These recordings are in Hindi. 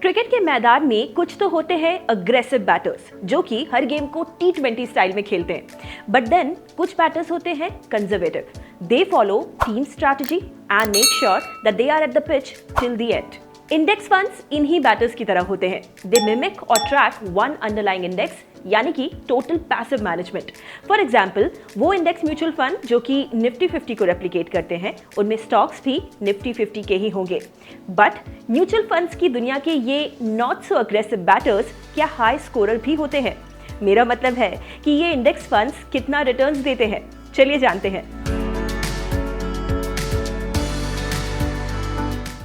क्रिकेट के मैदान में कुछ तो होते हैं अग्रेसिव बैटर्स जो कि हर गेम को T20 स्टाइल में खेलते हैं, बट देन कुछ बैटर्स होते हैं conservative. They follow team strategy and make sure that they are at the pitch till the end. Index funds इन्हीं बैटर्स की तरह होते हैं. दे मिमिक और ट्रैक वन अंडरलाइंग इंडेक्स, यानी कि total passive management. For example, वो इंडेक्स म्यूचुअल फंड जो कि निफ्टी 50 को रेप्लिकेट करते हैं, उनमें स्टॉक्स भी निफ्टी 50 के ही होंगे. बट म्यूचुअल फंड्स की दुनिया के ये नॉट सो अग्रेसिव बैटर्स क्या हाई स्कोरर भी होते हैं? मेरा मतलब है कि ये इंडेक्स फंड्स कितना रिटर्न्स देते हैं. चलिए जानते हैं.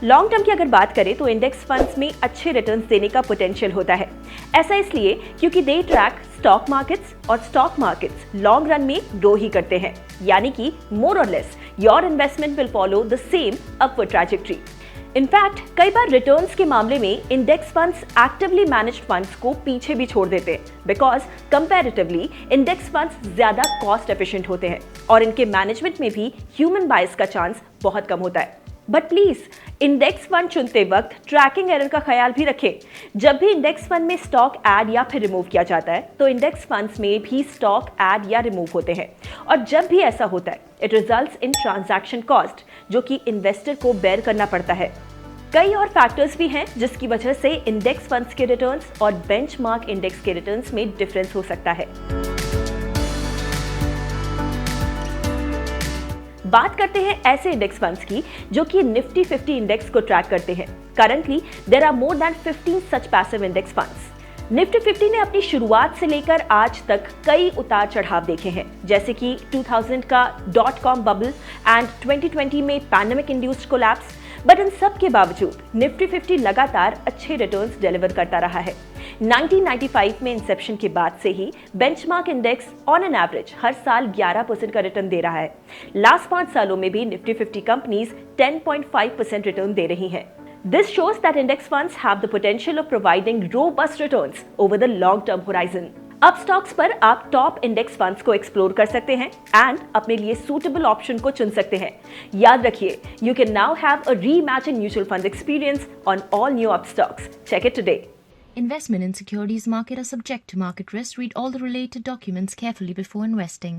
लॉन्ग टर्म की अगर बात करें तो इंडेक्स फंड्स में अच्छे रिटर्न्स देने का पोटेंशियल होता है. ऐसा इसलिए क्योंकि दे ट्रैक स्टॉक मार्केट्स और स्टॉक मार्केट्स लॉन्ग रन में ग्रो ही करते हैं, यानी कि मोर और less your investment will follow the same upward trajectory. In fact कई बार रिटर्न्स के मामले में index funds actively managed funds को पीछे भी छोड़ देते हैं, बिकॉज कंपैरेटिवली इंडेक्स फंड्स ज्यादा कॉस्ट एफिशिएंट होते हैं और इनके मैनेजमेंट में भी ह्यूमन बायस का चांस बहुत कम होता है. बट प्लीज इंडेक्स फंड चुनते वक्त ट्रैकिंग एरर का ख्याल भी रखें. जब भी इंडेक्स फंड में स्टॉक ऐड या फिर रिमूव किया जाता है तो इंडेक्स फंड्स में भी स्टॉक ऐड या रिमूव होते हैं, और जब भी ऐसा होता है it results in transaction cost जो कि इन्वेस्टर को बेयर करना पड़ता है. कई और फैक्टर्स भी हैं जिसकी वजह से इंडेक्स फंड्स के रिटर्न्स और बेंचमार्क इंडेक्स के रिटर्न्स में डिफरेंस हो सकता है. बात करते हैं ऐसे इंडेक्स फंड्स की जो कि निफ्टी 50 इंडेक्स को ट्रैक करते हैं. Currently there are more than 15 such passive index funds. Nifty 50 ने अपनी शुरुआत से लेकर आज तक कई उतार चढ़ाव देखे हैं, जैसे कि 2000 का .com बबल एंड 2020 में pandemic induced collapse. But in सब के बावजूद निफ्टी 50 लगातार अच्छे रिटर्न्स डिलीवर करता रहा है. 1995 में इंसेप्शन के बाद से ही benchmark index on an average हर साल 11% का रिटर्न दे रहा है. लास्ट 5 सालों में भी निफ्टी 50 कंपनीज 10.5% रिटर्न दे रही हैं. This shows that index funds have the potential of providing robust returns over the long-term horizon. अब स्टॉक्स पर आप टॉप इंडेक्स फंड्स को एक्सप्लोर कर सकते हैं एंड अपने लिए सूटेबल ऑप्शन को चुन सकते हैं. याद रखिए, you can now have a reimagine mutual fund experience on all new Upstox. Check it today. Investment in securities market are subject to market risk. Read all the related documents carefully before investing.